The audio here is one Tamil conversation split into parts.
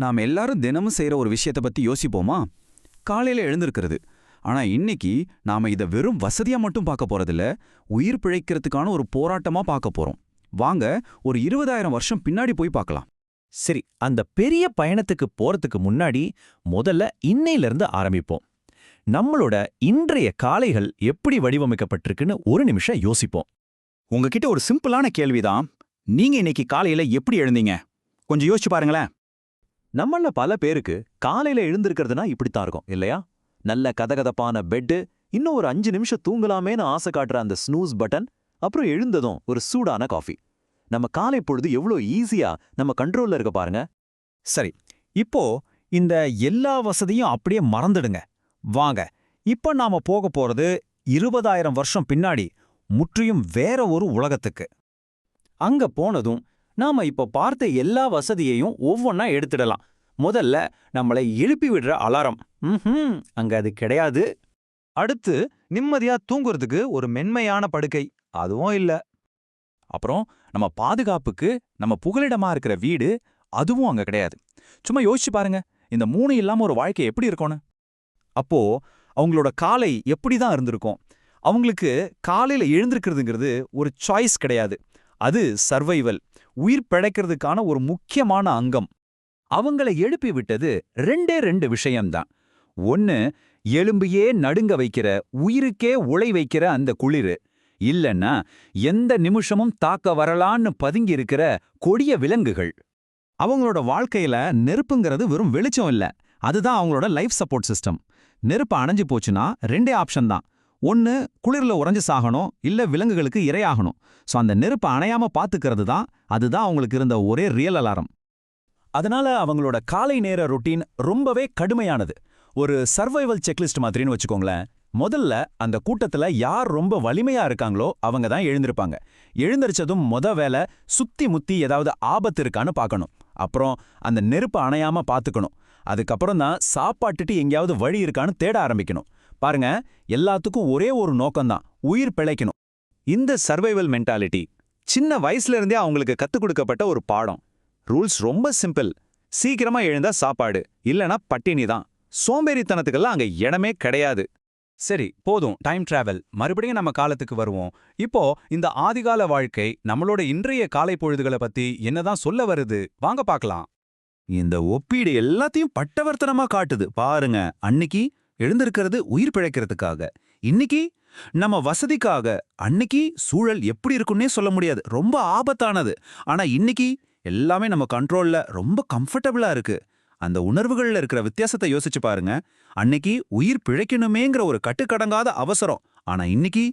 நாம் எல்லாரும் தினமும் செய்யற ஒரு விஷயத்த பத்தி யோசிப்போமா? காலையில எழுந்திருக்கிறது. ஆனா இன்னைக்கு நாம இத வெறும் வசதியா மட்டும் பார்க்க போறதில்ல, உயிர் பிழைக்கிறதுக்கான ஒரு போராட்டமா பார்க்க போறோம். வாங்க ஒரு 20,000 வருஷம் பின்னாடி போய் பார்க்கலாம். சரி, அந்த பெரிய பயணத்துக்கு போறதுக்கு முன்னாடி முதல்ல இன்னையிலிருந்து ஆரம்பிப்போம். நம்மளோட இன்றைய காலைகள் எப்படி வடிவமைக்கப்பட்டிருக்குன்னு ஒரு நிமிஷம் யோசிப்போம். உங்ககிட்ட ஒரு சிம்பிளான கேள்விதான். நீங்க இன்னைக்கு காலையில எப்படி எழுந்தீங்க? கொஞ்சம் யோசிச்சு பாருங்களேன். நம்மள பல பேருக்கு காலையில எழுந்திருக்கிறதுனா இப்படித்தான் இருக்கும் இல்லையா? நல்ல கதகதப்பான பெட்டு, இன்னும் ஒரு 5 நிமிஷம் தூங்கலாமேன்னு ஆசை காட்டுற அந்த ஸ்னூஸ் பட்டன், அப்புறம் எழுந்ததும் ஒரு சூடான காஃபி. நம்ம காலை பொழுது எவ்வளோ ஈஸியா நம்ம கண்ட்ரோல்ல இருக்க பாருங்க. சரி, இப்போ இந்த எல்லா வசதியும் அப்படியே மறந்துடுங்க. வாங்க, இப்ப நாம போக போறது 20,000 வருஷம் பின்னாடி, முற்றிலும் வேற ஒரு உலகத்துக்கு. அங்க போனதும் நாம இப்ப பார்த்த எல்லா வசதியையும் ஒவ்வொன்னா எடுத்துடலாம். முதல்ல நம்மளை எழுப்பி விடுற அலாரம், அங்க அது கிடையாது. அடுத்து நிம்மதியா தூங்குறதுக்கு ஒரு மென்மையான படுக்கை, அதுவும் இல்ல. அப்புறம் நம்ம பாதுகாப்புக்கு நம்ம புகலிடமா இருக்கிற வீடு, அதுவும் அங்க கிடையாது. சும்மா யோசிச்சு பாருங்க, இந்த 3 இல்லாம ஒரு வாழ்க்கை எப்படி இருக்கும்னு. அப்போ அவங்களோட காலை எப்படி தான் இருந்திருக்கும்? அவங்களுக்கு காலையில எழுந்திருக்கிறதுங்கிறது ஒரு சாய்ஸ் கிடையாது. அது சர்வைவல், உயிர் பிழைக்கிறதுக்கான ஒரு முக்கியமான அங்கம். அவங்களை எழுப்பி விட்டது 2 விஷயம்தான். ஒன்னு, எலும்பையே நடுங்க வைக்கிற, உயிருக்கே உழை வைக்கிற அந்த குளிரு. இல்லன்னா எந்த நிமிஷமும் தாக்க வரலான்னு பதுங்கி இருக்கிற கொடிய விலங்குகள். அவங்களோட வாழ்க்கையில நெருப்புங்கிறது வெறும் வெளிச்சம் இல்ல, அதுதான் அவங்களோட லைஃப் சப்போர்ட் சிஸ்டம். நெருப்பு அணைஞ்சு போச்சுன்னா 2 ஆப்ஷன் தான். ஒன்னு, குளிர்ல உறைஞ்சு சாகணும், இல்ல விலங்குகளுக்கு இரையாகணும். சோ அந்த நெருப்பு அணையாம பாத்துக்கிறது தான், அதுதான் அவங்களுக்கு இருந்த ஒரே ரியல் அலாரம். அதனால அவங்களோட காலை நேர ரொட்டீன் ரொம்பவே கடுமையானது. ஒரு சர்வைவல் செக்லிஸ்ட் மாதிரின்னு வச்சுக்கோங்களேன். முதல்ல அந்த கூட்டத்துல யார் ரொம்ப வலிமையா இருக்காங்களோ அவங்க தான் எழுந்திருப்பாங்க. எழுந்திருச்சதும் வேலை சுத்தி முத்தி ஏதாவது ஆபத்து இருக்கான்னு பார்க்கணும். அப்புறம் அந்த நெருப்பு அணையாம பாத்துக்கணும். அதுக்கப்புறம் தான் சாப்பாட்டுட்டு எங்கேயாவது வழி இருக்கான்னு தேட ஆரம்பிக்கணும். பாருங்க, எல்லாத்துக்கும் ஒரே ஒரு நோக்கம்தான், உயிர் பிழைக்கணும். இந்த சர்வைவல் மென்டாலிட்டி சின்ன வயசுல இருந்தே அவங்களுக்கு கத்துக் கொடுக்கப்பட்ட ஒரு பாடம். ரூல்ஸ் ரொம்ப சிம்பிள். சீக்கிரமா எழுந்தா சாப்பாடு, இல்லனா பட்டினி தான். சோம்பேறித்தனத்துக்கெல்லாம் அங்க இடமே கிடையாது. சரி, போதும் டைம் டிராவல். மறுபடியும் நம்ம காலத்துக்கு வருவோம். இப்போ இந்த ஆதிகால வாழ்க்கை நம்மளோட இன்றைய காலை பொழுதுகளை பத்தி என்னதான் சொல்ல வருது, வாங்க பார்க்கலாம். இந்த ஒப்பீடு எல்லாத்தையும் பட்டவர்த்தனமா காட்டுது பாருங்க. அன்னைக்கு எழுந்திருக்கிறது உயிர் பிழைக்கிறதுக்காக, இன்னைக்கு நம்ம வசதிக்காக. அன்னைக்கு சூழல் எப்படி இருக்குன்னே சொல்ல முடியாது, ரொம்ப ஆபத்தானது. ஆனா இன்னைக்கு எல்லாமே நம்ம கண்ட்ரோல்ல, ரொம்ப கம்ஃபர்டபுளா இருக்கு. அந்த உணர்வுகள்ல இருக்கிற வித்தியாசத்தை யோசிச்சு பாருங்க. அன்னைக்கு உயிர் பிழைக்கணுமேங்கிற ஒரு கட்டுக்கடங்காத அவசரம், ஆனா இன்னைக்கு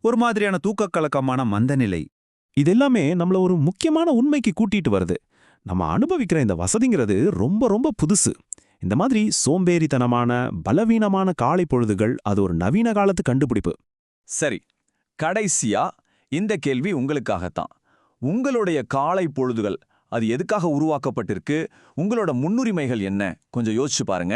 ஒரு மாதிரியான தூக்க கலக்கமான மந்தநிலை. இதெல்லாமே நம்மள ஒரு முக்கியமான உண்மைக்கு கூட்டிட்டு வருது. நம்ம அனுபவிக்கிற இந்த வசதிங்கிறது ரொம்ப ரொம்ப புதுசு. இந்த மாதிரி சோம்பேறித்தனமான, பலவீனமான காலை பொழுதுகள் அது ஒரு நவீன காலத்து கண்டுபிடிப்பு. சரி, கடைசியா இந்த கேள்வி உங்களுக்காகத்தான். உங்களுடைய காலை பொழுதுகள் அது எதுக்காக உருவாக்கப்பட்டிருக்கு? உங்களோட முன்னுரிமைகள் என்ன? கொஞ்சம் யோசிச்சு பாருங்க.